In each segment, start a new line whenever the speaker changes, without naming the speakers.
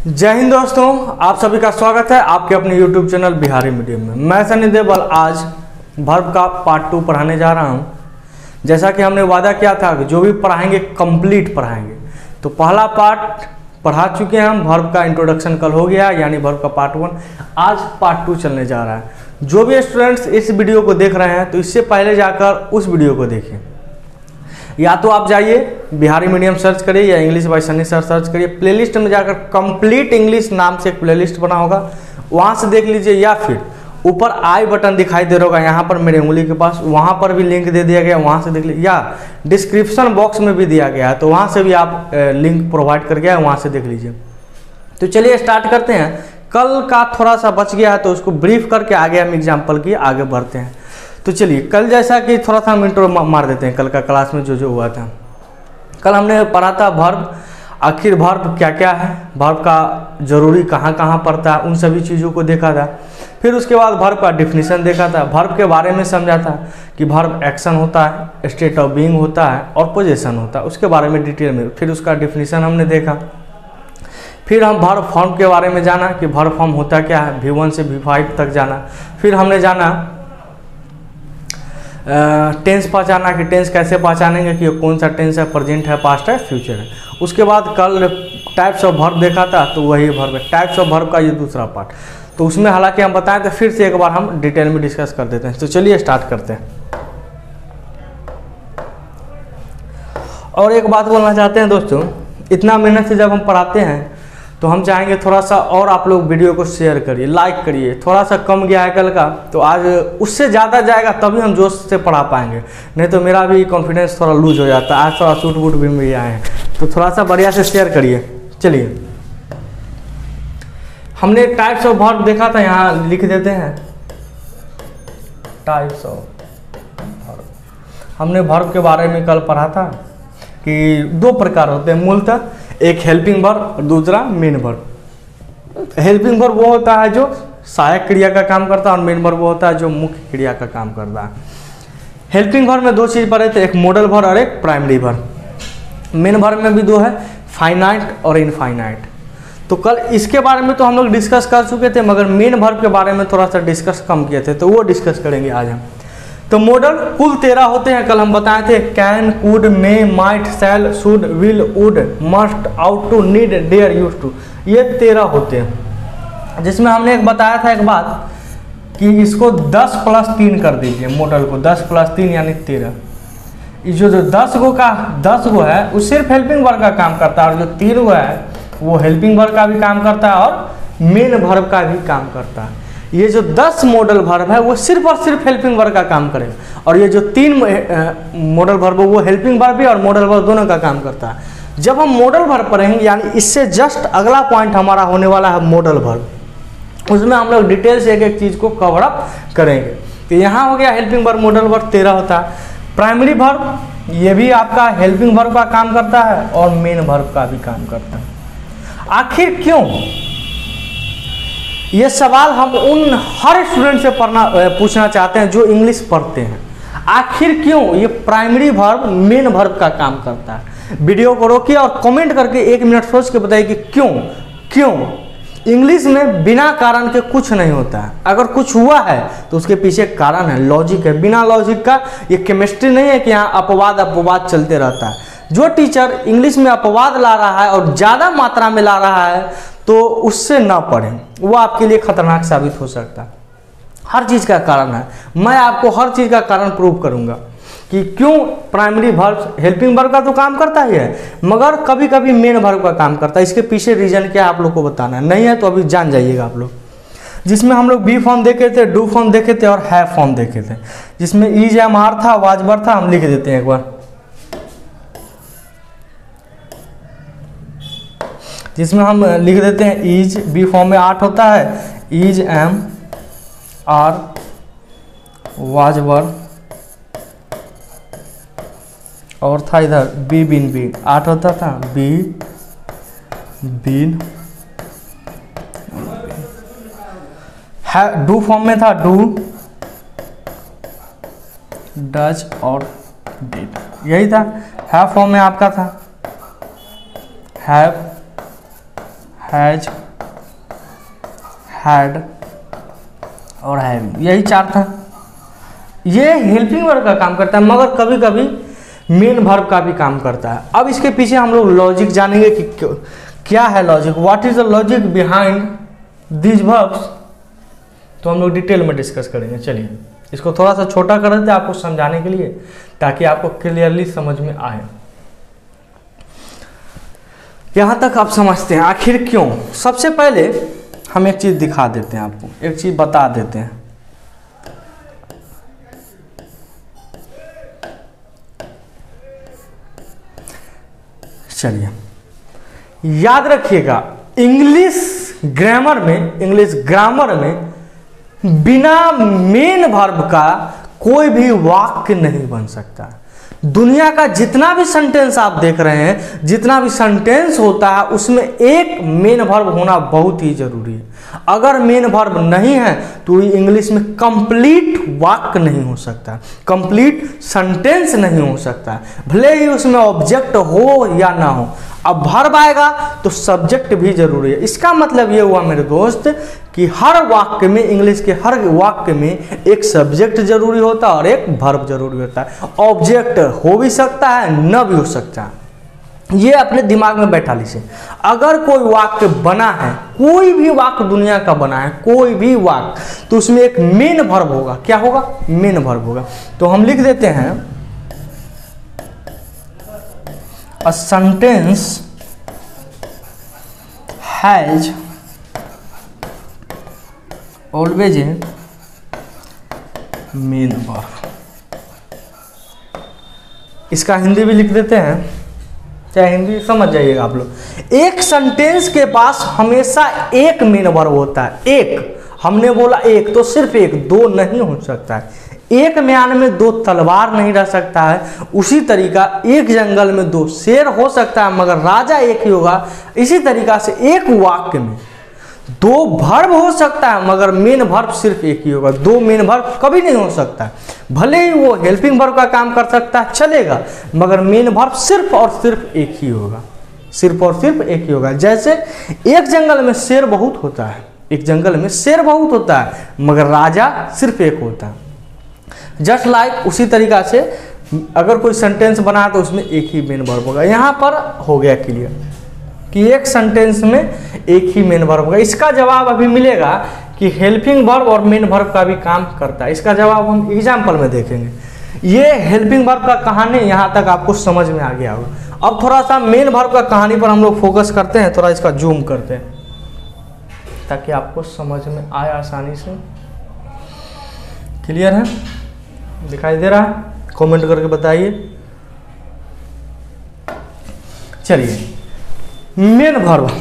जय हिंद दोस्तों, आप सभी का स्वागत है आपके अपने YouTube चैनल बिहारी मीडियम में। मैं सनी देवल आज वर्ब का पार्ट 2 पढ़ाने जा रहा हूं। जैसा कि हमने वादा किया था कि जो भी पढ़ाएंगे कंप्लीट पढ़ाएंगे, तो पहला पार्ट पढ़ा चुके हैं हम। वर्ब का इंट्रोडक्शन कल हो गया, यानी वर्ब का पार्ट 1। आज पार्ट 2 चलने जा रहा है। जो भी स्टूडेंट्स इस वीडियो को देख रहे हैं तो इससे पहले जाकर उस वीडियो को देखें। या तो आप जाइए बिहारी मीडियम सर्च करिए या English by Sunny sir search करिए। प्लेलिस्ट में जाकर कंप्लीट इंग्लिश नाम से एक प्लेलिस्ट बना होगा, वहाँ से देख लीजिए। या फिर ऊपर आई बटन दिखाई दे रहा होगा यहाँ पर मेरे उंगली के पास, वहाँ पर भी लिंक दे दिया गया, वहाँ से देख लीजिए। या डिस्क्रिप्शन बॉक्स में भी दिया गया है, तो वहाँ से भी आप लिंक प्रोवाइड कर गया है, वहाँ से देख लीजिए। तो चलिए स्टार्ट करते हैं। कल का थोड़ा सा बच गया है तो उसको ब्रीफ करके आगे हम एग्जाम्पल की आगे बढ़ते हैं। तो चलिए, कल जैसा कि थोड़ा सा हम इंट्रो मार देते हैं। कल का क्लास में जो हुआ था, कल हमने पढ़ा था वर्ब, आखिर वर्ब क्या क्या है, वर्ब का जरूरी कहाँ कहाँ पड़ता है, उन सभी चीज़ों को देखा था। फिर उसके बाद वर्ब का डिफिनीशन देखा था, वर्ब के बारे में समझा था कि वर्ब एक्शन होता है, स्टेट ऑफ बीइंग होता है और पोजीशन होता है, उसके बारे में डिटेल में। फिर उसका डिफिनीशन हमने देखा। फिर हम वर्ब फॉर्म के बारे में जाना कि वर्ब फॉर्म होता क्या है, V1 से V5 तक जाना। फिर हमने जाना टेंस पहचाना कि टेंस कैसे पहचानेंगे कि कौन सा टेंस है, प्रेजेंट है, पास्ट है, फ्यूचर है। उसके बाद कल टाइप्स ऑफ वर्ब देखा था, तो वही वर्ब है। टाइप्स ऑफ वर्ब का ये दूसरा पार्ट, तो उसमें हालांकि हम बताएं तो फिर से एक बार हम डिटेल में डिस्कस कर देते हैं। तो चलिए स्टार्ट करते हैं। और एक बात बोलना चाहते हैं दोस्तों, इतना मेहनत से जब हम पढ़ाते हैं तो हम चाहेंगे थोड़ा सा और आप लोग वीडियो को शेयर करिए, लाइक करिए। थोड़ा सा कम गया है कल का, तो आज उससे ज़्यादा जाएगा तभी हम जोश से पढ़ा पाएंगे, नहीं तो मेरा भी कॉन्फिडेंस थोड़ा लूज हो जाता है। आज थोड़ा सूट वूट भी आए हैं, तो थोड़ा सा बढ़िया से शेयर करिए। चलिए, हमने टाइप्स ऑफ वर्ब देखा था, यहाँ लिख देते हैं टाइप्स ऑफ वर्ब। हमने वर्ब के बारे में कल पढ़ा था कि दो प्रकार होते हैं मूलतः, एक हेल्पिंग वर्ब और दूसरा मेन वर्ब। हेल्पिंग वर्ब वो होता है जो सहायक क्रिया का काम करता है, और मेन वर्ब वो होता है जो मुख्य क्रिया का काम करता है। हेल्पिंग वर्ब में दो चीज़ पढ़े थे, एक मॉडल वर्ब और एक प्राइमरी वर्ब। मेन वर्ब में भी दो है, फाइनाइट और इनफाइनाइट। तो कल इसके बारे में तो हम लोग डिस्कस कर चुके थे, मगर मेन वर्ब के बारे में थोड़ा सा डिस्कस कम किए थे, तो वो डिस्कस करेंगे आज हम। तो मॉडल कुल 13 होते हैं, कल हम बताए थे। Can, could, may, might, shall, should, will, would, must, ought to, need, dare, use to, ये 13 होते हैं। जिसमें हमने एक बताया था एक बात कि इसको 10 + 3 कर दीजिए। मॉडल को 10 + 3 यानी 13। जो 10 गो है वो सिर्फ हेल्पिंग वर्ब का काम करता है, और जो 3 गो है वो हेल्पिंग वर्ब का भी काम करता है और मेन वर्ब का भी काम करता है। ये जो 10 मॉडल वर्ब है वो सिर्फ और सिर्फ हेल्पिंग वर्ब का काम करेगा, और ये जो 3 मॉडल वर्ब वो हेल्पिंग वर्ब भी और मॉडल वर्ब दोनों का काम करता है। जब हम मॉडल वर्ब पढ़ेंगे, यानी इससे जस्ट अगला पॉइंट हमारा होने वाला है मॉडल वर्ब, उसमें हम लोग डिटेल से एक एक चीज़ को कवर अप करेंगे। तो यहाँ हो गया हेल्पिंग वर्ब, मॉडल वर्ब 13 होता है। प्राइमरी वर्ब, ये भी आपका हेल्पिंग वर्ब का काम करता है और मेन वर्ब का भी काम करता है। आखिर क्यों? ये सवाल हम उन हर स्टूडेंट से पूछना चाहते हैं जो इंग्लिश पढ़ते हैं। आखिर क्यों ये प्राइमरी वर्ब मेन वर्ब का काम करता है? वीडियो को रोकिए और कमेंट करके 1 मिनट सोच के बताइए कि क्यों। इंग्लिश में बिना कारण के कुछ नहीं होता है। अगर कुछ हुआ है तो उसके पीछे कारण है, लॉजिक है। बिना लॉजिक का ये केमिस्ट्री नहीं है कि यहाँ अपवाद चलते रहता है। जो टीचर इंग्लिश में अपवाद ला रहा है और ज़्यादा मात्रा में ला रहा है, तो उससे ना पढ़ें, वो आपके लिए खतरनाक साबित हो सकता है। हर चीज़ का कारण है, मैं आपको हर चीज़ का कारण प्रूव करूंगा कि क्यों प्राइमरी वर्ब हेल्पिंग वर्ब का तो काम करता ही है, मगर कभी कभी मेन वर्ब का काम करता है। इसके पीछे रीजन क्या है आप लोग को बताना है, नहीं है तो अभी जान जाइएगा आप लोग। जिसमें हम लोग बी फॉर्म देखे थे, डू फॉर्म देखे थे और हैव फॉर्म देखे थे। जिसमें इज, एम, आर था, वाज, वर था। हम लिख देते हैं एक बार, जिसमें हम लिख देते हैं इज, बी फॉर्म में 8 होता है, इज, एम, आर, वाज, वर, और था इधर बी, बीन, बी 8 होता था, बी, बीन। डू फॉर्म में था डू, डज और डिड, यही था। हैव फॉर्म में आपका था हैव, हैज, हैड और हैव, यही 4 था। ये हेल्पिंग वर्ब का काम करता है, मगर कभी कभी मेन वर्ब का भी काम करता है। अब इसके पीछे हम लोग लॉजिक जानेंगे कि क्या है logic, what is the logic behind these verbs, तो हम लोग डिटेल में डिस्कस करेंगे। चलिए इसको थोड़ा सा छोटा कर देते हैं आपको समझाने के लिए, ताकि आपको क्लियरली समझ में आए। यहां तक आप समझते हैं आखिर क्यों। सबसे पहले हम एक चीज दिखा देते हैं आपको, एक चीज बता देते हैं। चलिए याद रखिएगा, इंग्लिश ग्रामर में बिना मेन वर्ब का कोई भी वाक्य नहीं बन सकता। दुनिया का जितना भी सेंटेंस आप देख रहे हैं, जितना भी सेंटेंस होता है, उसमें एक मेन वर्ब होना बहुत ही जरूरी है। अगर मेन वर्ब नहीं है तो इंग्लिश में कंप्लीट वाक्य नहीं हो सकता, कंप्लीट सेंटेंस नहीं हो सकता, भले ही उसमें ऑब्जेक्ट हो या ना हो। अब वर्ब आएगा तो सब्जेक्ट भी जरूरी है। इसका मतलब ये हुआ मेरे दोस्त कि हर वाक्य में, इंग्लिश के हर वाक्य में एक सब्जेक्ट जरूरी होता है और एक वर्ब जरूरी होता है। ऑब्जेक्ट हो भी सकता है, न भी हो सकता है। ये अपने दिमाग में बैठा लीजिए। अगर कोई वाक्य बना है, कोई भी वाक्य दुनिया का बना है, कोई भी वाक्य, तो उसमें एक मेन वर्ब होगा। क्या होगा? मेन वर्ब होगा। तो हम लिख देते हैं A sentence has always a main verb। इसका हिंदी भी लिख देते हैं, चाहे हिंदी समझ जाइएगा आप लोग। एक सेंटेंस के पास हमेशा एक मेन वर्ब होता है। एक, हमने बोला एक, तो सिर्फ एक, दो नहीं हो सकता है। एक म्यान में दो तलवार नहीं रह सकता है। उसी तरीका एक जंगल में दो शेर हो सकता है, मगर राजा एक ही होगा। इसी तरीका से एक वाक्य में दो वर्ब हो सकता है, मगर मेन वर्ब सिर्फ एक ही होगा। दो मेन वर्ब कभी नहीं हो सकता। भले ही वो हेल्पिंग वर्ब का काम कर सकता है, चलेगा, मगर मेन वर्ब सिर्फ और सिर्फ एक ही होगा, सिर्फ और सिर्फ एक ही होगा। जैसे एक जंगल में शेर बहुत होता है, एक जंगल में शेर बहुत होता है, मगर राजा सिर्फ एक होता है। जस्ट लाइक उसी तरीका से अगर कोई सेंटेंस बना तो उसमें एक ही मेन वर्ब होगा। यहाँ पर हो गया क्लियर कि एक सेंटेंस में एक ही मेन वर्ब होगा। इसका जवाब अभी मिलेगा कि हेल्पिंग वर्ब और मेन वर्ब का भी काम करता है। इसका जवाब हम एग्जाम्पल में देखेंगे। ये हेल्पिंग वर्ब का कहानी यहाँ तक आपको समझ में आ गया होगा। अब थोड़ा सा मेन वर्ब का कहानी पर हम लोग फोकस करते हैं, थोड़ा इसका जूम करते हैं ताकि आपको समझ में आए आसानी से। क्लियर है? दिखाई दे रहा है? कमेंट करके बताइए। चलिए main verb,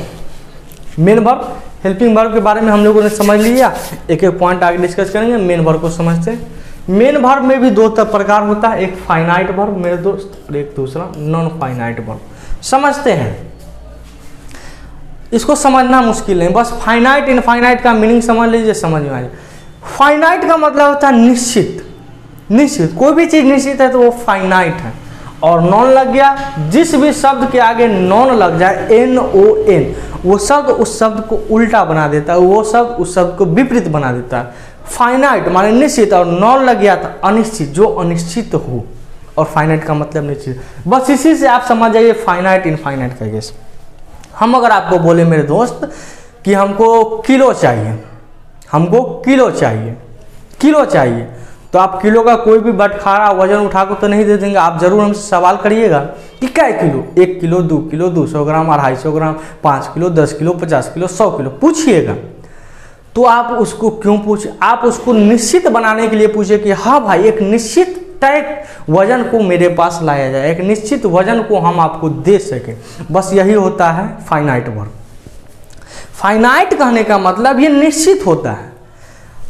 main verb, helping verb के बारे में हम लोगों ने समझ लिया। एक एक पॉइंट आगे डिस्कस करेंगे। मेन वर्ब को समझते हैं। मेन वर्ब में भी दो प्रकार होता है, एक फाइनाइट वर्ब मेरे दोस्त, और एक दूसरा नॉन फाइनाइट वर्ब। समझते हैं, इसको समझना मुश्किल नहीं, बस फाइनाइट इनफाइनाइट का मीनिंग समझ लीजिए, समझ में आ जाए। फाइनाइट का मतलब होता है निश्चित, निश्चित, कोई भी चीज निश्चित है तो वो फाइनाइट है। और नॉन लग गया, जिस भी शब्द के आगे नॉन लग जाए, NON, वो शब्द उस शब्द को उल्टा बना देता है, वो शब्द उस शब्द को विपरीत बना देता है। फाइनाइट माने निश्चित, और नॉन लग गया था अनिश्चित, जो अनिश्चित हो, और फाइनाइट का मतलब निश्चित। बस इसी से आप समझ जाइए फाइनाइट इनफाइनाइट का केस। हम अगर आपको बोले मेरे दोस्त कि हमको किलो चाहिए, हमको किलो चाहिए, किलो चाहिए, तो आप किलो का कोई भी बटखारा वजन उठा को तो नहीं दे देंगे। आप जरूर हमसे सवाल करिएगा कि क्या किलो, 1 किलो, 2 किलो, 200 ग्राम, 250 ग्राम, 5 किलो, 10 किलो, 50 किलो, 100 किलो पूछिएगा। तो आप उसको क्यों पूछे? आप उसको निश्चित बनाने के लिए पूछे कि हाँ भाई, एक निश्चित तय वजन को मेरे पास लाया जाए, एक निश्चित वजन को हम आपको दे सके। बस यही होता है फाइनाइट वर्ब। फाइनाइट कहने का मतलब ये निश्चित होता है।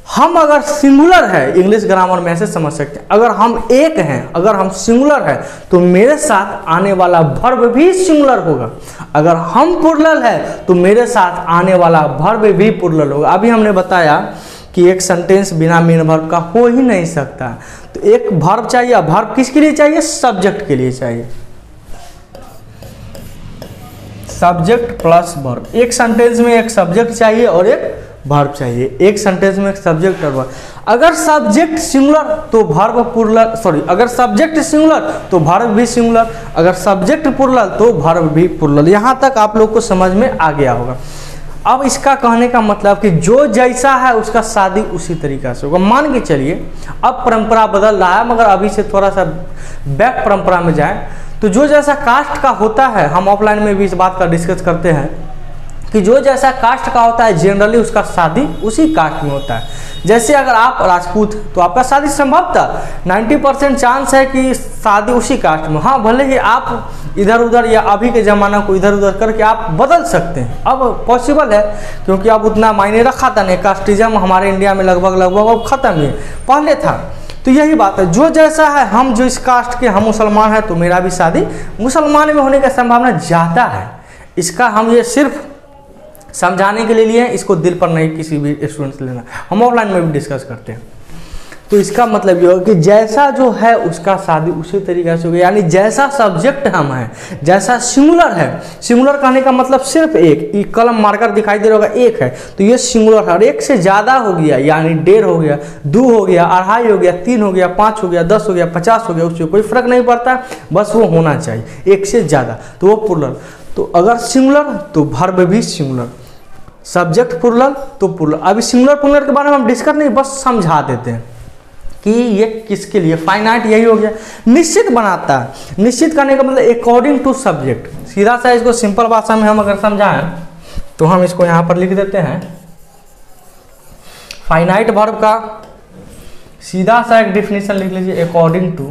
हम अगर सिंगुलर है, इंग्लिश ग्रामर में ऐसे समझ सकते हैं, अगर हम एक हैं, अगर हम सिंगुलर है तो मेरे साथ आने वाला वर्ब भी सिंगुलर होगा। अगर हम प्लुरल है तो मेरे साथ आने वाला वर्ब भी प्लुरल होगा। अभी हमने बताया कि एक सेंटेंस बिना मेन वर्ब का हो ही नहीं सकता। तो एक वर्ब चाहिए, वर्ब किसके लिए चाहिए? सब्जेक्ट के लिए चाहिए। Subject plus verb. एक सेंटेंस में एक सब्जेक्ट चाहिए और एक वर्ब चाहिए। एक सेंटेंस में एक सब्जेक्ट और वर्ब। अगर सब्जेक्ट सिंगुलर तो वर्ब प्लूरल, सॉरी, अगर सब्जेक्ट सिंगुलर तो वर्ब भी सिंगुलर, अगर सब्जेक्ट प्लूरल तो वर्ब भी प्लूरल। यहाँ तक आप लोग को समझ में आ गया होगा। अब इसका कहने का मतलब कि जो जैसा है उसका शादी उसी तरीका से होगा। मान के चलिए अब परंपरा बदल रहा है, मगर अभी से थोड़ा सा बैक परंपरा में जाए तो जो जैसा कास्ट का होता है, हम ऑफलाइन में भी इस बात का डिस्कस करते हैं कि जो जैसा कास्ट का होता है जनरली उसका शादी उसी कास्ट में होता है। जैसे अगर आप राजपूत तो आपका शादी संभवतः 90% चांस है कि शादी उसी कास्ट में। हाँ, भले ही आप इधर उधर या अभी के ज़माना को इधर उधर करके आप बदल सकते हैं, अब पॉसिबल है, क्योंकि अब उतना मायने रखा था नहीं। कास्टिज्म हमारे इंडिया में लगभग अब ख़त्म ही पहले था। तो यही बात है, जो जैसा है, हम जो इस कास्ट के, हम मुसलमान हैं तो मेरा भी शादी मुसलमान में होने की संभावना ज़्यादा है। इसका हम ये सिर्फ समझाने के लिए लिए, इसको दिल पर नहीं किसी भी स्टूडेंट से लेना। हम ऑफलाइन में भी डिस्कस करते हैं। तो इसका मतलब ये हो कि जैसा जो है उसका शादी उसी तरीके से होगी। यानी जैसा सब्जेक्ट हम हैं, जैसा सिंगुलर है, सिंगुलर कहने का मतलब सिर्फ एक कलम मार्कर दिखाई दे रहा होगा, एक है तो ये सिंगुलर है। और एक से ज़्यादा हो गया यानी 1.5 हो गया, 2 हो गया, 2.5 हो गया, 3 हो गया, 5 हो गया, 10 हो गया, 50 हो गया, उससे कोई फर्क नहीं पड़ता, बस वो होना चाहिए एक से ज़्यादा, तो वो प्लूरल। तो अगर सिंगुलर तो वर्ब भी सिंगुलर, सब्जेक्ट प्लूरल तो प्लूरल। अभी सिंगुलर प्लूरल के बारे में हम डिस्कस नहीं, बस समझा देते हैं कि ये किसके लिए। फाइनाइट यही हो गया, निश्चित बनाता है। निश्चित करने का मतलब अकॉर्डिंग टू सब्जेक्ट। सीधा सा इसको सिंपल भाषा में हम अगर समझाएं तो हम इसको यहाँ पर लिख देते हैं। फाइनाइट वर्ब का सीधा सा एक डिफिनेशन लिख लीजिए, अकॉर्डिंग टू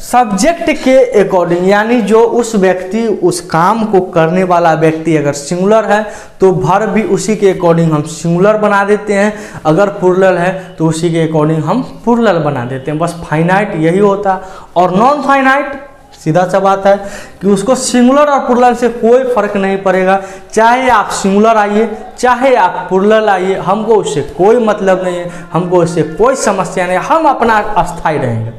सब्जेक्ट के अकॉर्डिंग। यानी जो उस व्यक्ति, उस काम को करने वाला व्यक्ति अगर सिंगुलर है तो वर्ब भी उसी के अकॉर्डिंग हम सिंगुलर बना देते हैं, अगर प्लूरल है तो उसी के अकॉर्डिंग हम प्लूरल बना देते हैं। बस फाइनाइट यही होता है। और नॉन फाइनाइट सीधा सा बात है कि उसको सिंगुलर और प्लूरल से कोई फर्क नहीं पड़ेगा, चाहे आप सिंगुलर आइए चाहे आप प्लूरल आइए, हमको उससे कोई मतलब नहीं है, हमको उससे कोई समस्या नहीं। हम अपना अस्थायी रहेंगे,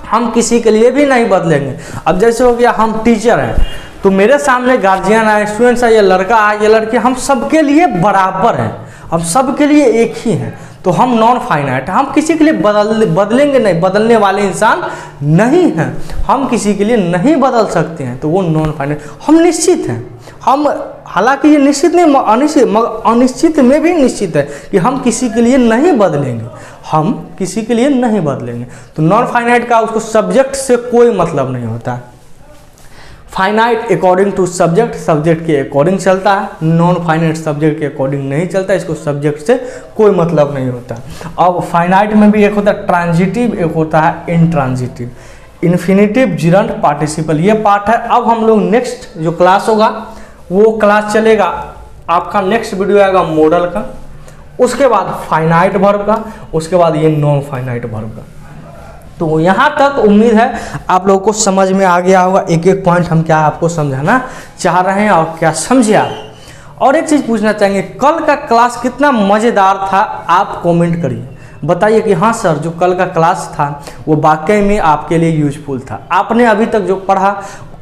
हम किसी के लिए भी नहीं बदलेंगे। अब जैसे हो गया, हम टीचर हैं तो मेरे सामने गार्जियन आए, स्टूडेंट्स आए, या लड़का आए या लड़की, हम सबके लिए बराबर हैं, हम सबके लिए एक ही हैं। तो हम नॉन फाइनाइट, हम किसी के लिए बदलेंगे नहीं, बदलने वाले इंसान नहीं हैं, हम किसी के लिए नहीं बदल सकते हैं, तो वो नॉन फाइनाइट। हम निश्चित हैं, हम हालांकि ये निश्चित नहीं, अनिश्चित, मगर अनिश्चित में भी निश्चित है कि हम किसी के लिए नहीं बदलेंगे, हम किसी के लिए नहीं बदलेंगे। तो नॉन फाइनाइट का उसको सब्जेक्ट से कोई मतलब नहीं होता। Finite according to subject, subject के अकॉर्डिंग चलता है। नॉन फाइनाइट सब्जेक्ट के अकॉर्डिंग नहीं चलता, इसको सब्जेक्ट से कोई मतलब नहीं होता। अब फाइनाइट में भी एक होता है ट्रांजिटिव, एक होता है इनट्रांजिटिव। इन्फिनिटिव, जिरंट, पार्टिसिपल, ये पार्ट है। अब हम लोग नेक्स्ट जो क्लास होगा वो क्लास चलेगा, आपका नेक्स्ट वीडियो आएगा मॉडल का, उसके बाद फाइनाइट वर्ब का, उसके बाद ये नॉन फाइनाइट वर्ब का। तो यहाँ तक उम्मीद है आप लोगों को समझ में आ गया होगा। एक एक पॉइंट हम क्या आपको समझाना चाह रहे हैं और क्या समझे आप। और एक चीज़ पूछना चाहेंगे, कल का क्लास कितना मज़ेदार था, आप कमेंट करिए, बताइए कि हाँ सर जो कल का क्लास था वो वाकई में आपके लिए यूजफुल था। आपने अभी तक जो पढ़ा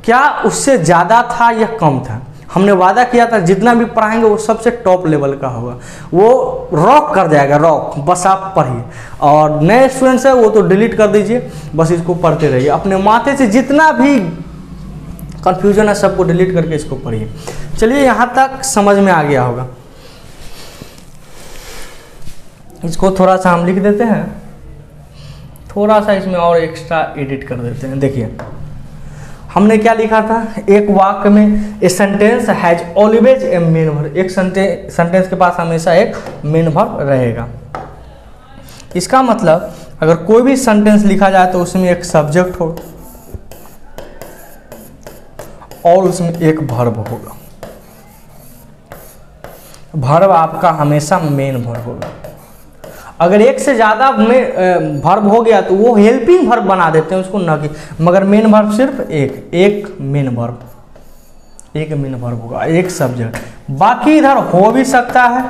क्या उससे ज़्यादा था या कम था। हमने वादा किया था जितना भी पढ़ाएंगे वो सबसे टॉप लेवल का होगा, वो रॉक कर जाएगा, रॉक। बस आप पढ़िए, और नए स्टूडेंट्स है वो तो डिलीट कर दीजिए, बस इसको पढ़ते रहिए। अपने माथे से जितना भी कंफ्यूजन है सबको डिलीट करके इसको पढ़िए। चलिए यहाँ तक समझ में आ गया होगा। इसको थोड़ा सा हम लिख देते हैं, थोड़ा सा इसमें और एक्स्ट्रा एडिट कर देते हैं। देखिए हमने क्या लिखा था, एक वाक्य में a sentence has always a main verb, एक सेंटेंस के पास हमेशा एक मेन वर्ब रहेगा। इसका मतलब अगर कोई भी सेंटेंस लिखा जाए तो उसमें एक सब्जेक्ट हो और उसमें एक वर्ब होगा। वर्ब आपका हमेशा मेन वर्ब होगा। अगर एक से ज़्यादा में वर्ब हो गया तो वो हेल्पिंग वर्ब बना देते हैं उसको, ना कि, मगर मेन वर्ब सिर्फ एक मेन वर्ब, एक मेन वर्ब होगा, एक सब्जेक्ट। बाकी इधर हो भी सकता है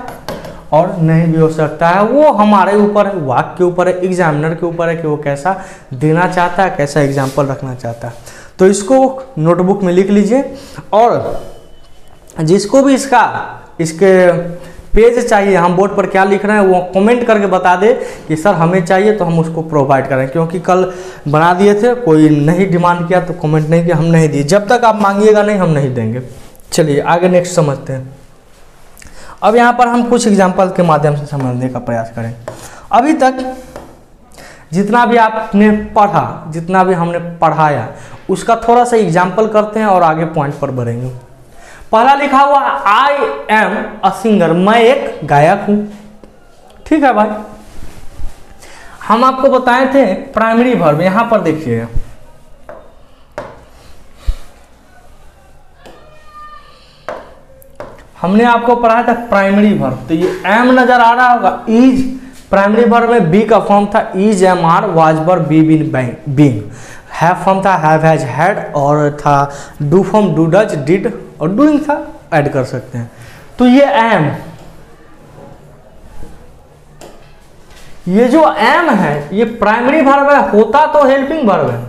और नहीं भी हो सकता है। वो हमारे ऊपर है, वाक्य के ऊपर है, एग्जामिनर के ऊपर है कि वो कैसा देना चाहता है, कैसा एग्जाम्पल रखना चाहता है। तो इसको नोटबुक में लिख लीजिए, और जिसको भी इसके पेज चाहिए, हम बोर्ड पर क्या लिख रहे हैं वो कमेंट करके बता दे कि सर हमें चाहिए, तो हम उसको प्रोवाइड करें। क्योंकि कल बना दिए थे, कोई नहीं डिमांड किया तो कमेंट नहीं किया, हम नहीं दिए। जब तक आप मांगिएगा नहीं, हम नहीं देंगे। चलिए आगे नेक्स्ट समझते हैं। अब यहाँ पर हम कुछ एग्जाम्पल के माध्यम से समझने का प्रयास करें। अभी तक जितना भी आपने पढ़ा, जितना भी हमने पढ़ाया, उसका थोड़ा सा एग्जाम्पल करते हैं और आगे पॉइंट पर बढ़ेंगे। पहला लिखा हुआ आई एम अ सिंगर, मैं एक गायक हूं। ठीक है भाई, हम आपको बताए थे प्राइमरी वर्ब, यहां पर देखिए हमने आपको पढ़ाया था प्राइमरी वर्ब। तो ये एम नजर आ रहा होगा, इज प्राइमरी वर्ब में बी का फॉर्म था is, am are, was were, be been, being. Have form था हैव, हैज, हैड, और था do form do, does, did, और डूइंग था, ऐड कर सकते हैं। तो ये एम, ये जो एम है ये प्राइमरी वर्ब है, होता तो हेल्पिंग वर्ब है।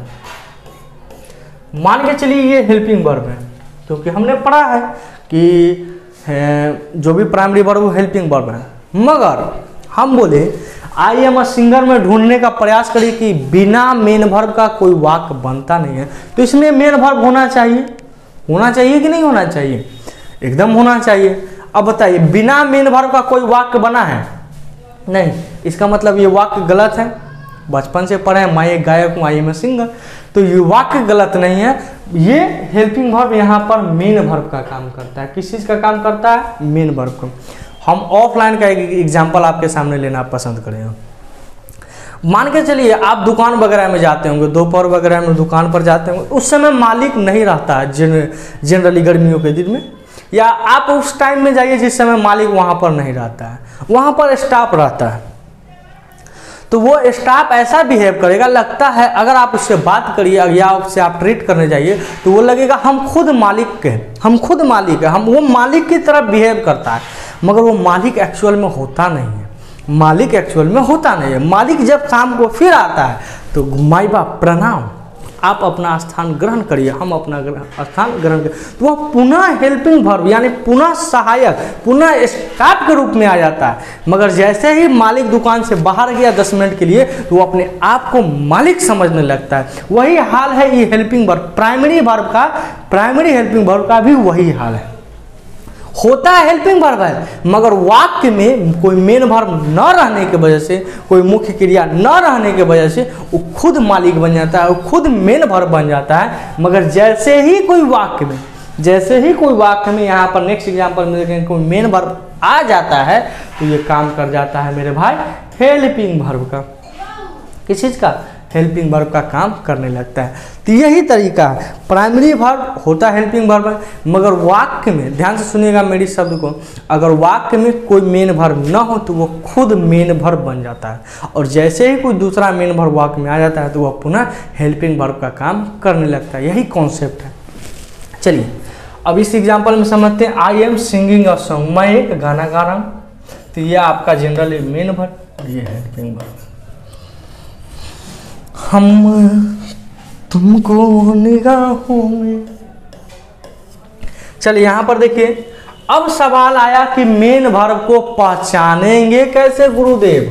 मान के चलिए ये हेल्पिंग वर्ब है, क्योंकि हमने पढ़ा है कि जो भी प्राइमरी वर्ब वो हेल्पिंग वर्ब है। मगर हम बोले आई एम अ सिंगर में ढूंढने का प्रयास करिए कि बिना मेन वर्ब का कोई वाक्य बनता नहीं है। तो इसमें मेन वर्ब होना चाहिए, होना चाहिए कि नहीं होना चाहिए? एकदम होना चाहिए। अब बताइए, बिना मेन वर्ब का कोई वाक्य बना है? नहीं। इसका मतलब ये वाक्य गलत है। बचपन से पढ़े मैं एक गायक हूँ, आई एम अ सिंगर, तो ये वाक्य गलत नहीं है। ये हेल्पिंग वर्ब यहाँ पर मेन वर्ब का काम करता है। किस चीज़ का काम करता है? मेन वर्ब का। हम ऑफलाइन का एक एग्जाम्पल आपके सामने लेना पसंद करेंगे। मान के चलिए आप दुकान वगैरह में जाते होंगे, दोपहर वगैरह में दुकान पर जाते होंगे, उस समय मालिक नहीं रहता है जनरली गर्मियों के दिन में, या आप उस टाइम में जाइए जिस समय मालिक वहाँ पर नहीं रहता है, वहाँ पर स्टाफ रहता है। तो वो स्टाफ ऐसा बिहेव करेगा, लगता है अगर आप उससे बात करिए या उससे आप ट्रीट करने जाइए तो वो लगेगा हम खुद मालिक के, हम खुद मालिक है, हम वो मालिक की तरह बिहेव करता है। मगर वो मालिक एक्चुअल में होता नहीं है, मालिक एक्चुअल में होता नहीं है। मालिक जब शाम को फिर आता है तो माई बाप प्रणाम, आप अपना स्थान ग्रहण करिए, हम अपना स्थान ग्रहण करिए। तो वह पुनः हेल्पिंग वर्ब यानी पुनः सहायक, पुनः स्टाफ के रूप में आ जाता है। मगर जैसे ही मालिक दुकान से बाहर गया 10 मिनट के लिए तो वो अपने आप को मालिक समझने लगता है। वही हाल है ये हेल्पिंग वर्ब, प्राइमरी वर्ब का, प्राइमरी हेल्पिंग वर्ब का भी वही हाल है। होता है हेल्पिंग वर्ब है, मगर वाक्य में कोई मेन वर्ब न रहने की वजह से, कोई मुख्य क्रिया न रहने की वजह से वो खुद मालिक बन जाता है, वो खुद मेन वर्ब बन जाता है। मगर जैसे ही कोई वाक्य में, जैसे ही कोई वाक्य में, यहाँ पर नेक्स्ट एग्जांपल में देखेंगे कोई मेन वर्ब आ जाता है तो ये काम कर जाता है मेरे भाई हेल्पिंग वर्ब का। किस चीज़ का? हेल्पिंग वर्ब का काम करने लगता है। तो यही तरीका है, प्राइमरी वर्ब होता है हेल्पिंग वर्ब है, मगर वाक्य में, ध्यान से सुनिएगा मेरी शब्द को, अगर वाक्य में कोई मेन वर्ब न हो तो वो खुद मेन वर्ब बन जाता है, और जैसे ही कोई दूसरा मेन वर्ब वाक्य में आ जाता है तो वह पुनः हेल्पिंग वर्ब का काम करने लगता है। यही कॉन्सेप्ट है। चलिए अब इस एग्जाम्पल में समझते हैं। I am singing a song, मैं एक गाना गा रहा हूँ। तो ये आपका जनरली मेन वर्ब, ये हेल्पिंग वर्ब। हम तुमको निगाहों में, चलिए यहां पर देखिए, अब सवाल आया कि मेन वर्ब को पहचानेंगे कैसे गुरुदेव?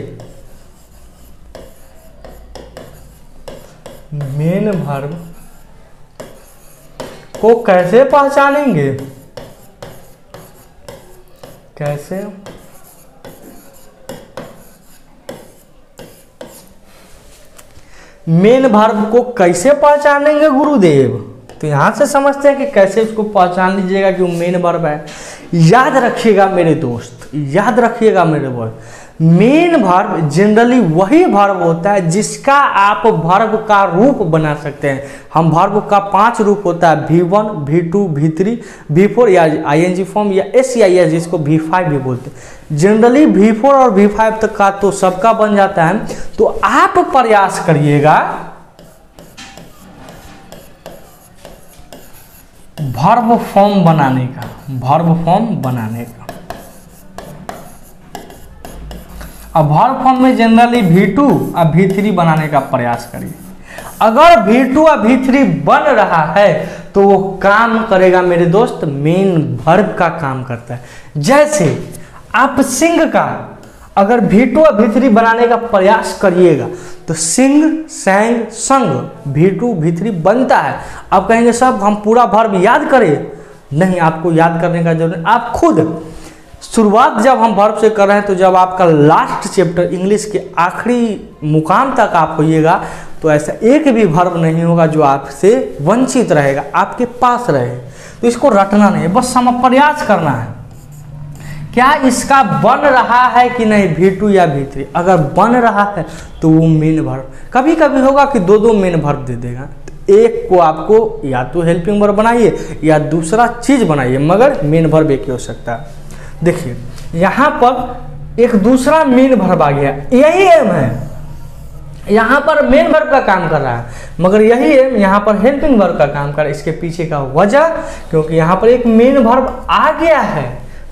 मेन वर्ब को कैसे पहचानेंगे? कैसे? मेन वर्ब को कैसे पहचानेंगे गुरुदेव? तो यहां से समझते हैं कि कैसे उसको पहचान लीजिएगा कि वो मेन वर्ब है। याद रखिएगा मेरे दोस्त, याद रखिएगा मेरे दोस्त, मेन वर्ब जनरली वही वर्ब होता है जिसका आप वर्ब का रूप बना सकते हैं। हम वर्ब का 5 रूप होता है, V1, V2, V3, V4 या ING फॉर्म या S या S, जिसको V5 भी बोलते हैं। जनरली V4 और V5 तक का तो सबका बन जाता है। तो आप प्रयास करिएगा वर्ब फॉर्म बनाने का, वर्ब फॉर्म बनाने का। अब वर्ब फॉर्म में जनरली V2 और V3 बनाने का प्रयास करिए। अगर V2 और V3 बन रहा है तो वो काम करेगा मेरे दोस्त मेन वर्ब का काम करता है। जैसे आप सिंग का अगर V2 और V3 बनाने का प्रयास करिएगा तो सिंग, सैंग, संग V2 V3 बनता है। आप कहेंगे सब हम पूरा वर्ब याद करें, नहीं, आपको याद करने का जरूरत नहीं। आप खुद शुरुआत जब हम वर्ब से कर रहे हैं तो जब आपका लास्ट चैप्टर इंग्लिश के आखिरी मुकाम तक आप होइएगा तो ऐसा एक भी वर्ब नहीं होगा जो आपसे वंचित रहेगा, आपके पास रहे। तो इसको रटना नहीं, बस हम प्रयास करना है क्या इसका बन रहा है कि नहीं V2 या V3। अगर बन रहा है तो वो मेन वर्ब, कभी कभी होगा कि दो मेन वर्ब दे देगा, तो एक को आपको या तो हेल्पिंग वर्ब बनाइए या दूसरा चीज बनाइए, मगर मेन वर्ब एक ही हो सकता है। देखिए यहाँ पर एक दूसरा मेन वर्ब आ गया, यही एम है, यहाँ पर मेन वर्ब का काम कर रहा है, मगर यही एम यहाँ पर हेल्पिंग वर्ब का काम कर रहा है। इसके पीछे का वजह क्योंकि यहाँ पर एक मेन वर्ब आ गया है,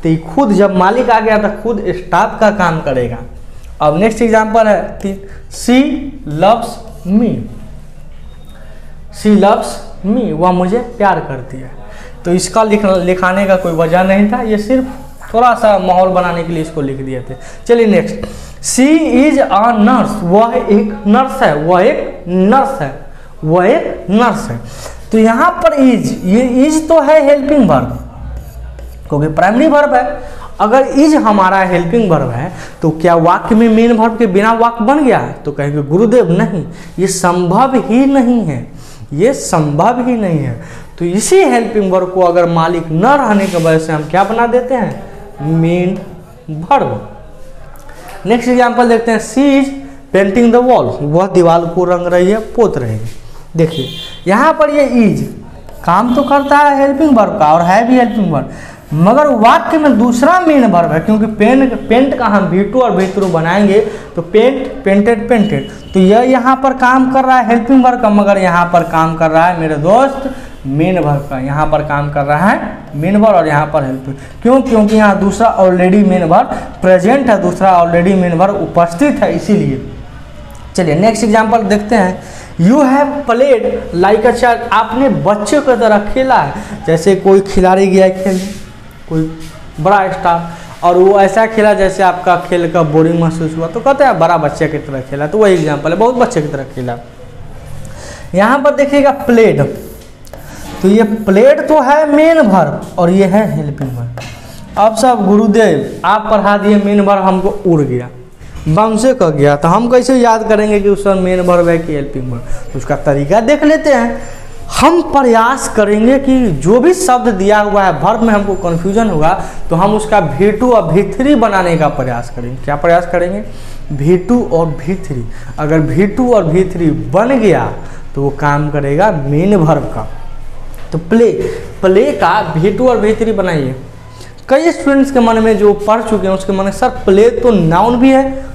तो ये खुद जब मालिक आ गया तो खुद स्टाफ का काम करेगा। अब नेक्स्ट एग्जांपल है she loves me. She loves me, वह मुझे प्यार करती है। तो इसका लिखाने का कोई वजह नहीं था, ये सिर्फ थोड़ा सा माहौल बनाने के लिए इसको लिख दिए थे। चलिए next, she is a nurse, वह एक नर्स है, वह एक नर्स है, वह एक नर्स है। तो यहाँ पर इज, ये इज तो है हेल्पिंग वर्ब क्योंकि प्राइमरी वर्ब है। अगर इज हमारा हेल्पिंग वर्ब है तो क्या वाक्य में मेन वर्ब के बिना वाक्य बन गया है? तो कहेंगे गुरुदेव नहीं, ये संभव ही नहीं है, ये संभव ही नहीं है। तो इसी हेल्पिंग वर्ब को अगर मालिक न रहने की वजह से हम क्या बना देते हैं? Main verb. नेक्स्ट एग्जांपल देखते हैं, सी इज पेंटिंग द वॉल, वह दीवार को रंग रही है, पोत रही है। देखिए यहाँ पर ये इज काम तो करता है हेल्पिंग वर्ब का और है भी हेल्पिंग वर्ब, मगर वाक्य में दूसरा मेन वर्ब है क्योंकि पेंट का हम V2 और V3 बनाएंगे तो पेंट, पेंटेड, पेंटेड, तो यह यहाँ पर काम कर रहा है हेल्पिंग वर्ब का, मगर यहाँ पर काम कर रहा है मेरे दोस्त मेन वर्ब का। यहाँ पर काम कर रहा है मेन वर्ब और यहाँ पर हेल्पिंग, क्यों? क्योंकि यहाँ दूसरा ऑलरेडी मेन वर्ब प्रेजेंट है, दूसरा ऑलरेडी मेन वर्ब उपस्थित है, इसीलिए। चलिए नेक्स्ट एग्जांपल देखते हैं, you have played like a child, आपने बच्चे की तरह खेला है। जैसे कोई खिलाड़ी गया खेलने, कोई बड़ा स्टार, और वो ऐसा खेला जैसे आपका खेल का बोरिंग महसूस हुआ तो कहते हैं बड़ा बच्चे की तरह खेला, तो वही एग्जांपल है, बहुत बच्चे की तरह खेला। यहाँ पर देखिएगा प्लेड, तो ये प्लेड तो है मेन वर्ब और ये है हेल्पिंग वर्ब। अब सब गुरुदेव आप पढ़ा दिए, मेन वर्ब हमको उड़ गया, बाउंसे कर गया, तो हम कैसे याद करेंगे कि उसका मेन वर्ब है कि हेल्पिंग वर्ब? तो उसका तरीका देख लेते हैं। हम प्रयास करेंगे कि जो भी शब्द दिया हुआ है वर्ब में हमको कन्फ्यूजन होगा तो हम उसका V2 और V3 बनाने का प्रयास करेंगे। क्या प्रयास करेंगे? V2 और V3। अगर V2 और V3 बन गया तो वो काम करेगा मेन वर्ब का। तो प्ले का V2 और V3 बनाइए। कई स्टूडेंट्स के मन में जो पढ़ चुके हैं उसके मन में सर प्ले तो नाउन भी है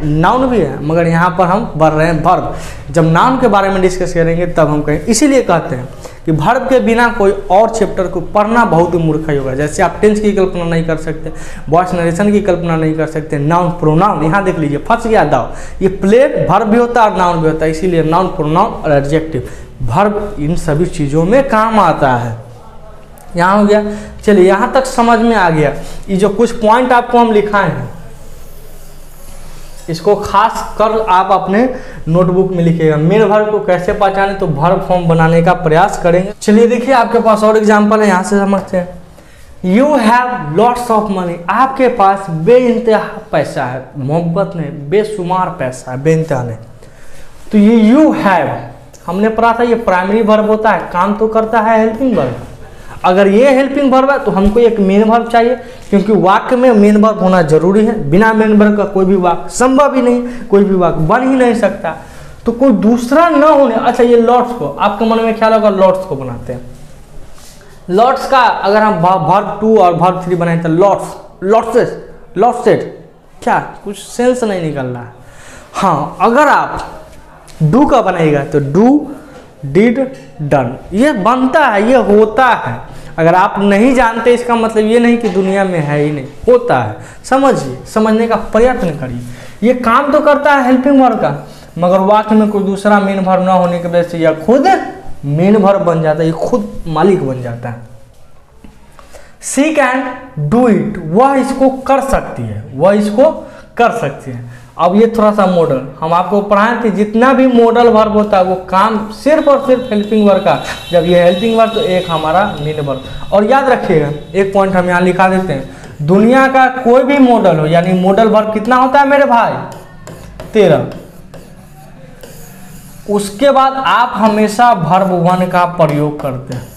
नाउन भी है, मगर यहाँ पर हम बढ़ रहे हैं वर्ब। जब नाउन के बारे में डिस्कस करेंगे तब हम कहें, इसीलिए कहते हैं कि वर्ब के बिना कोई और चैप्टर को पढ़ना बहुत ही मूर्खाई होगा। जैसे आप टेंस की कल्पना नहीं कर सकते, वॉइस नरेशन की कल्पना नहीं कर सकते, नाउन प्रोनाउन, यहाँ देख लीजिए फंस गया दाव। ये प्ले वर्ब भी होता है और नाउन भी होता है, इसीलिए नाउन प्रोनाउन और एडजेक्टिव वर्ब इन सभी चीज़ों में काम आता है। यहाँ हो गया। चलिए यहाँ तक समझ में आ गया। ये जो कुछ पॉइंट आपको हम लिखाए हैं इसको खास कर आप अपने नोटबुक में लिखिएगा। मेन वर्ब को कैसे पहचाने, तो वर्ब फॉर्म बनाने का प्रयास करेंगे। चलिए देखिए आपके पास और एग्जांपल है, यहाँ से समझते हैं। You have lots of money, आपके पास बेइंतहा पैसा है, मोहब्बत नहीं बेशुमार पैसा है, बेइंतहा नहीं। तो ये यू हैव हमने पढ़ा था, ये प्राइमरी वर्ब होता है, काम तो करता है हेल्पिंग वर्ब। अगर ये हेल्पिंग वर्ब है तो हमको एक मेन वर्ब चाहिए, क्योंकि वाक्य में मेन वर्ब होना जरूरी है। बिना मेन वर्ब का कोई भी वाक्य संभव ही नहीं, कोई भी वाक्य बन ही नहीं सकता। तो कोई दूसरा न होने, अच्छा ये लॉट्स को आपके मन में ख्याल होगा, लॉट्स को बनाते हैं। लॉट्स का अगर हम वर्ब 2 और वर्ब 3 बनाए तो लॉट्सेट क्या कुछ सेंस नहीं निकल रहा है। हाँ अगर आप डू का बनाएगा तो डू, डिड, डन, ये बनता है, ये होता है। अगर आप नहीं जानते इसका मतलब ये नहीं कि दुनिया में है ही नहीं, होता है। समझिए, समझने का प्रयत्न करिए। ये काम तो करता है हेल्पिंग वर्ब का, मगर वाक्य में कोई दूसरा मेन वर्ब ना होने की वजह से यह खुद मेन वर्ब बन जाता है, ये खुद मालिक बन जाता है। शी कैन डू इट, वह इसको कर सकती है, वह इसको कर सकती है। अब ये थोड़ा सा मॉडल हम आपको पढ़ाए थे, जितना भी मॉडल वर्ब होता है वो काम सिर्फ और सिर्फ हेल्पिंग वर्ब का। जब ये हेल्पिंग वर्ब तो एक हमारा मेन वर्ब। और याद रखिएगा एक पॉइंट हम यहाँ लिखा देते हैं, दुनिया का कोई भी मॉडल हो, यानी मॉडल वर्ब कितना होता है मेरे भाई? 13। उसके बाद आप हमेशा वर्ब 1 का प्रयोग करते हैं।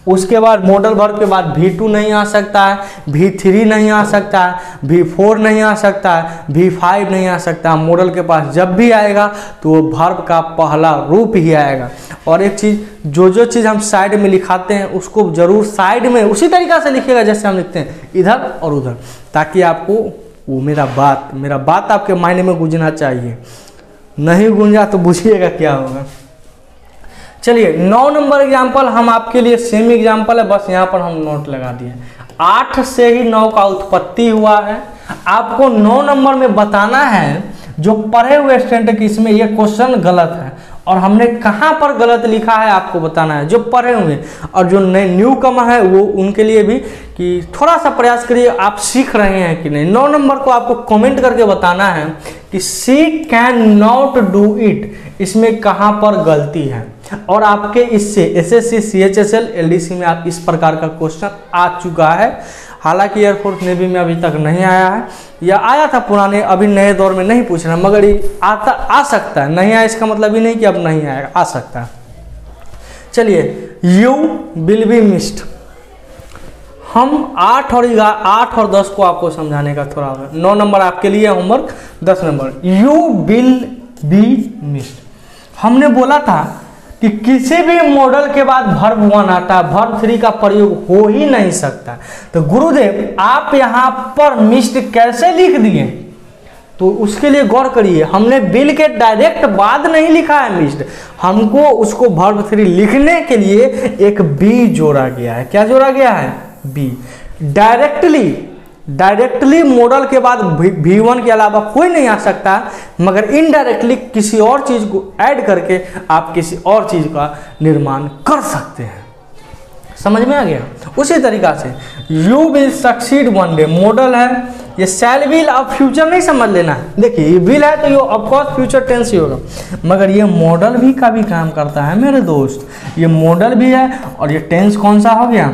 उसके बाद मॉडल वर्ब के बाद V2 नहीं आ सकता है, V3 नहीं आ सकता है, V4 नहीं आ सकता है, V5 नहीं आ सकता। मॉडल के पास जब भी आएगा तो वो वर्ब का पहला रूप ही आएगा। और एक चीज़, जो चीज़ हम साइड में लिखाते हैं उसको जरूर साइड में उसी तरीक़ा से लिखिएगा जैसे हम लिखते हैं इधर और उधर, ताकि आपको वो मेरा बात आपके मायने में गूंजना चाहिए। नहीं गूंजा तो बुझिएगा क्या होगा। चलिए 9 नंबर एग्जाम्पल हम आपके लिए सेम एग्जाम्पल है, बस यहाँ पर हम नोट लगा दिए। 8 से ही 9 का उत्पत्ति हुआ है। आपको 9 नंबर में बताना है जो पढ़े हुए स्टूडेंट की इसमें ये क्वेश्चन गलत है, और हमने कहाँ पर गलत लिखा है आपको बताना है, जो पढ़े हुए। और जो नए न्यू कमर है वो उनके लिए भी कि थोड़ा सा प्रयास करिए, आप सीख रहे हैं कि नहीं। 9 नंबर को आपको कमेंट करके बताना है कि she can not do it, इसमें कहाँ पर गलती है। और आपके इससे SSC CHSL LDC में आप इस प्रकार का क्वेश्चन आ चुका है। हालांकि एयरफोर्स नेवी में अभी तक नहीं आया है, या आया था पुराने, अभी नए दौर में नहीं पूछ रहा, मगर ये आ सकता है। नहीं आया इसका मतलब ही नहीं कि अब नहीं आएगा, आ सकता है। चलिए, यू विल बी मिस्ड, हम 8 और 10 को आपको समझाने का थोड़ा होगा। 9 नंबर आपके लिए homework, 10 number you will be missed. हमने बोला था कि किसी भी मॉडल के बाद वर्ब 1 आता है, वर्ब 3 का प्रयोग हो ही नहीं सकता। तो गुरुदेव आप यहाँ पर मिस्ड कैसे लिख दिए, तो उसके लिए गौर करिए। हमने विल के डायरेक्ट बाद नहीं लिखा है मिस्ड, हमको उसको वर्ब 3 लिखने के लिए एक बी जोड़ा गया है। क्या जोड़ा गया है? बी। डायरेक्टली मॉडल के बाद V1 के अलावा कोई नहीं आ सकता, मगर इनडायरेक्टली किसी और चीज़ को ऐड करके आप किसी और चीज़ का निर्माण कर सकते हैं। समझ में आ गया? उसी तरीका से you will succeed one day model है, ये शैल विल अब फ्यूचर नहीं समझ लेना है। देखिए ये विल है तो ये ऑफकोर्स फ्यूचर टेंस ही होगा, मगर ये मॉडल भी का भी काम करता है मेरे दोस्त। ये मॉडल भी है और ये टेंस कौन सा हो गया?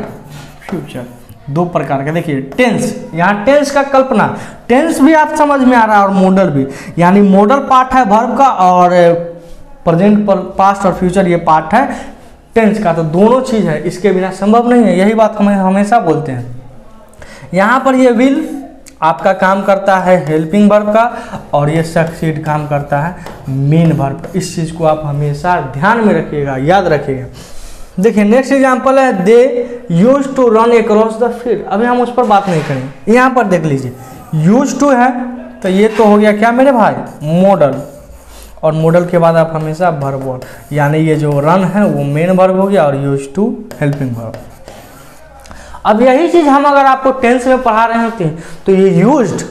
फ्यूचर। 2 प्रकार का। देखिए टेंस, यहाँ टेंस का कल्पना, टेंस भी आप समझ में आ रहा है और मॉडल भी, यानी मॉडल पार्ट है वर्ब का और प्रेजेंट पास्ट और फ्यूचर ये पार्ट है टेंस का। तो दोनों चीज़ है, इसके बिना संभव नहीं है। यही बात हम हमेशा बोलते हैं। यहाँ पर ये विल आपका काम करता है हेल्पिंग वर्ब का, और ये सक्सीड काम करता है मेन वर्ब का। इस चीज़ को आप हमेशा ध्यान में रखिएगा, याद रखिएगा। देखिए नेक्स्ट एग्जांपल है they use to run across the field. अभी हम उस पर बात नहीं करेंगे। यहाँ पर देख लीजिए यूज टू है तो ये तो हो गया क्या मेरे भाई? मॉडल। और मॉडल के बाद आप हमेशा वर्ब 1, यानी ये जो रन है वो मेन वर्ब हो गया और यूज टू हेल्पिंग वर्ब। अब यही चीज़ हम अगर आपको टेंस में पढ़ा रहे होते हैं तो ये यूज्ड,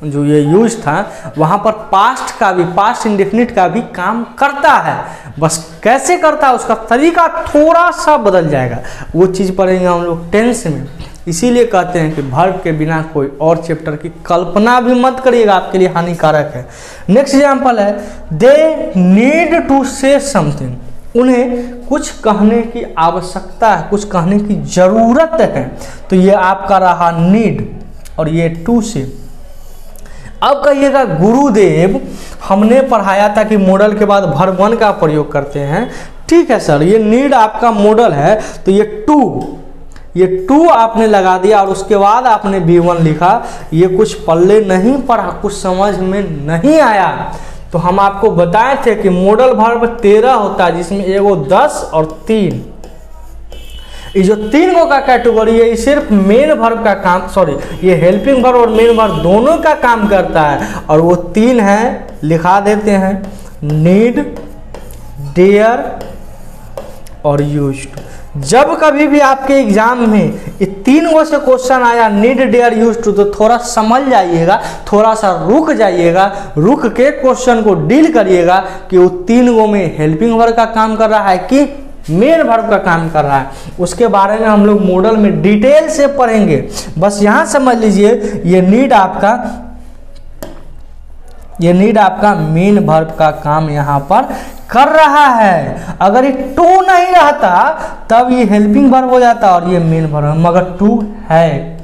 जो ये यूज था वहाँ पर पास्ट का भी, पास्ट इंडेफिनिट का भी काम करता है। बस कैसे करता है उसका तरीका थोड़ा सा बदल जाएगा, वो चीज़ पढ़ेंगे हम लोग टेंस में। इसीलिए कहते हैं कि वर्ब के बिना कोई और चैप्टर की कल्पना भी मत करिएगा, आपके लिए हानिकारक है। नेक्स्ट एग्जाम्पल है they need to say something, उन्हें कुछ कहने की आवश्यकता है, कुछ कहने की ज़रूरत है। तो ये आपका रहा नीड और ये टू से। अब कहिएगा गुरुदेव हमने पढ़ाया था कि मॉडल के बाद वर्ब 1 का प्रयोग करते हैं। ठीक है सर, ये नीड आपका मॉडल है तो ये टू आपने लगा दिया और उसके बाद आपने V1 लिखा। ये कुछ पल्ले नहीं पड़ा, कुछ समझ में नहीं आया। तो हम आपको बताए थे कि मॉडल वर्ब 13 होता है, जिसमें एगो 10 और 3। ये जो 3 गो का कैटेगरी है ये सिर्फ मेन वर्ब का काम, सॉरी ये हेल्पिंग वर्ब और मेन वर्ब दोनों का काम करता है। और वो 3 है, लिखा देते हैं नीड, डेयर और यूज्ड। जब कभी भी आपके एग्जाम में ये 3 गो से क्वेश्चन आया नीड डेयर यूज टू, तो थोड़ा समझ जाइएगा, थोड़ा सा रुक जाइएगा, रुक के क्वेश्चन को डील करिएगा कि वो 3 गो में हेल्पिंग वर्ब का काम कर रहा है कि मेन वर्ब का काम कर रहा है। उसके बारे में हम लोग मॉडल में डिटेल से पढ़ेंगे। बस यहाँ समझ लीजिए ये नीड आपका मेन वर्ब का काम यहाँ पर कर रहा है। अगर ये टू नहीं रहता तब ये हेल्पिंग वर्ब हो जाता और ये मेन वर्ब, मगर टू है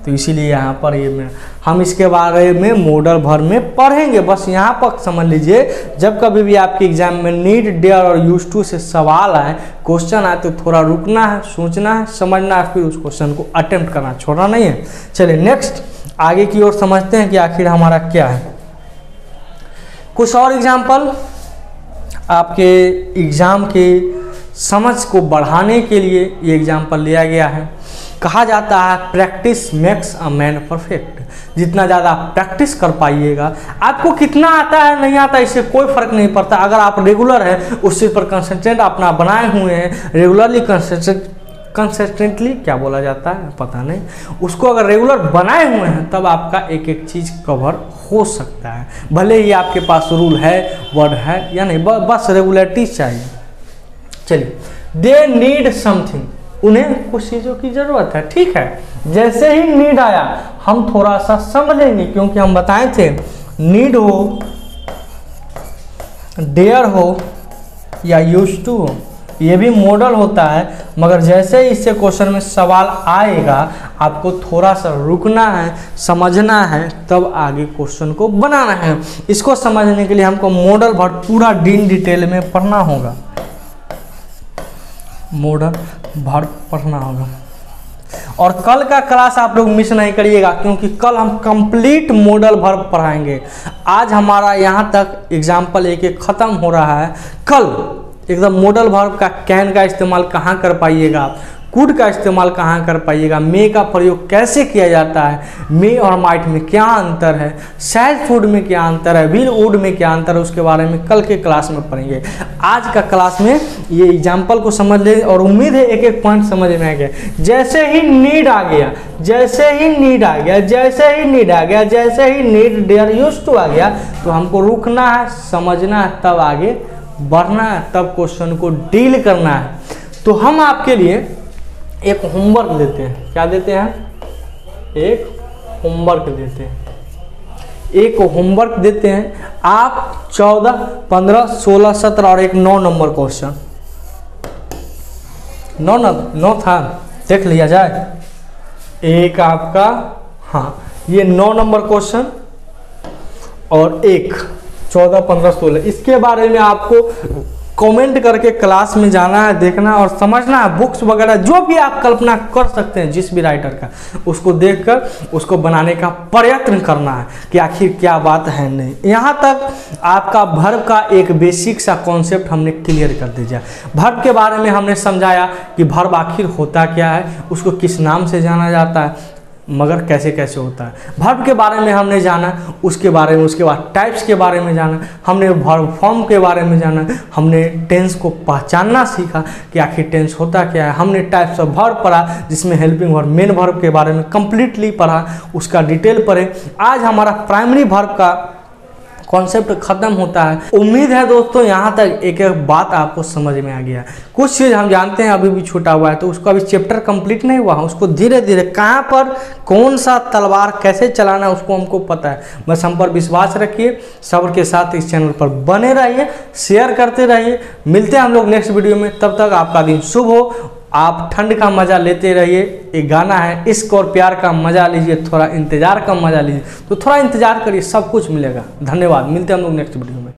तो इसीलिए यहाँ पर ये हम इसके बारे में मॉडल वर्ब में पढ़ेंगे। बस यहाँ पर समझ लीजिए जब कभी भी आपके एग्जाम में नीड डेयर और यूज टू से सवाल आए, क्वेश्चन आए, तो थोड़ा रुकना है, सोचना है, समझना है, फिर उस क्वेश्चन को अटेम्प्ट करना, छोड़ना नहीं है। चलिए नेक्स्ट आगे की ओर समझते हैं कि आखिर हमारा क्या है। कुछ और एग्जाम्पल आपके एग्जाम के समझ को बढ़ाने के लिए ये एग्जाम्पल लिया गया है। कहा जाता है practice makes a man perfect. जितना ज़्यादा आप प्रैक्टिस कर पाइएगा, आपको कितना आता है नहीं आता इससे कोई फर्क नहीं पड़ता। अगर आप रेगुलर हैं, उस चीज़ पर कंसंट्रेट अपना बनाए हुए हैं, रेगुलरली कंसिस्टेंटली क्या बोला जाता है पता नहीं, उसको अगर रेगुलर बनाए हुए हैं तब आपका एक एक चीज़ कवर हो सकता है। भले ही आपके पास रूल है, वर्ड है या नहीं, बस रेगुलरिटी चाहिए। चलिए, दे नीड समथिंग, उन्हें कुछ चीज़ों की ज़रूरत है, ठीक है। जैसे ही नीड आया हम थोड़ा सा समझेंगे, क्योंकि हम बताए थे नीड हो, डेयर हो या यूज टू हो, ये भी मॉडल होता है, मगर जैसे ही इससे क्वेश्चन में सवाल आएगा आपको थोड़ा सा रुकना है, समझना है, तब आगे क्वेश्चन को बनाना है। इसको समझने के लिए हमको मॉडल वर्ब पूरा डिटेल में पढ़ना होगा, मॉडल वर्ब पढ़ना होगा। और कल का क्लास आप लोग मिस नहीं करिएगा, क्योंकि कल हम कंप्लीट मॉडल वर्ब पढ़ाएंगे। आज हमारा यहाँ तक एग्जाम्पल एक ख़त्म हो रहा है। कल एकदम मॉडल वर्ब का कैन का इस्तेमाल कहाँ कर पाइएगा आप, कुड का इस्तेमाल कहाँ कर पाइएगा, मे का प्रयोग कैसे किया जाता है, मे और माइट में क्या अंतर है, सैड फूड में क्या अंतर है, विल वुड में क्या अंतर है, उसके बारे में कल के क्लास में पढ़ेंगे। आज का क्लास में ये एग्जाम्पल को समझ ले, और उम्मीद है एक एक पॉइंट समझ में आ गया। जैसे ही नीड आ गया, जैसे ही नीड आ गया, जैसे ही नीड आ गया, जैसे ही नीड डेयर यूज्ड टू आ गया, तो हमको रुकना है, समझना है, तब आगे बढ़ना है, तब क्वेश्चन को डील करना है। तो हम आपके लिए एक होमवर्क देते हैं। क्या देते हैं? एक होमवर्क देते हैं। एक होमवर्क देते हैं आप 14, 15, 16, 17 और एक 9 नंबर क्वेश्चन, 9 था, देख लिया जाए। एक आपका, हाँ, ये 9 नंबर क्वेश्चन और एक 14, 15, 16। इसके बारे में आपको कमेंट करके क्लास में जाना है, देखना और समझना है। बुक्स वगैरह जो भी आप कल्पना कर सकते हैं जिस भी राइटर का, उसको देखकर उसको बनाने का प्रयत्न करना है कि आखिर क्या बात है। नहीं, यहाँ तक आपका वर्ब का एक बेसिक सा कॉन्सेप्ट हमने क्लियर कर दिया। वर्ब के बारे में हमने समझाया कि वर्ब आखिर होता क्या है, उसको किस नाम से जाना जाता है, मगर कैसे कैसे होता है। वर्ब के बारे में हमने जाना, उसके बारे में, उसके बाद टाइप्स के बारे में जाना, हमने वर्ब फॉर्म के बारे में जाना, हमने टेंस को पहचानना सीखा कि आखिर टेंस होता क्या है, हमने टाइप्स ऑफ वर्ब पढ़ा जिसमें हेल्पिंग वर्ब, मेन वर्ब के बारे में कंप्लीटली पढ़ा, उसका डिटेल पढ़े। आज हमारा प्राइमरी वर्ब का कॉन्सेप्ट खत्म होता है। उम्मीद है दोस्तों यहाँ तक एक एक बात आपको समझ में आ गया। कुछ चीज़ हम जानते हैं अभी भी छूटा हुआ है, तो उसको अभी चैप्टर कंप्लीट नहीं हुआ, उसको धीरे धीरे कहाँ पर कौन सा तलवार कैसे चलाना है उसको हमको पता है। बस हम पर विश्वास रखिए, सब्र के साथ इस चैनल पर बने रहिए, शेयर करते रहिए। मिलते हैं हम लोग नेक्स्ट वीडियो में, तब तक आपका दिन शुभ हो। आप ठंड का मज़ा लेते रहिए। एक गाना है, इश्क और प्यार का मज़ा लीजिए, थोड़ा इंतज़ार का मज़ा लीजिए। तो थोड़ा इंतज़ार करिए, सब कुछ मिलेगा। धन्यवाद, मिलते हैं हम लोग नेक्स्ट वीडियो में।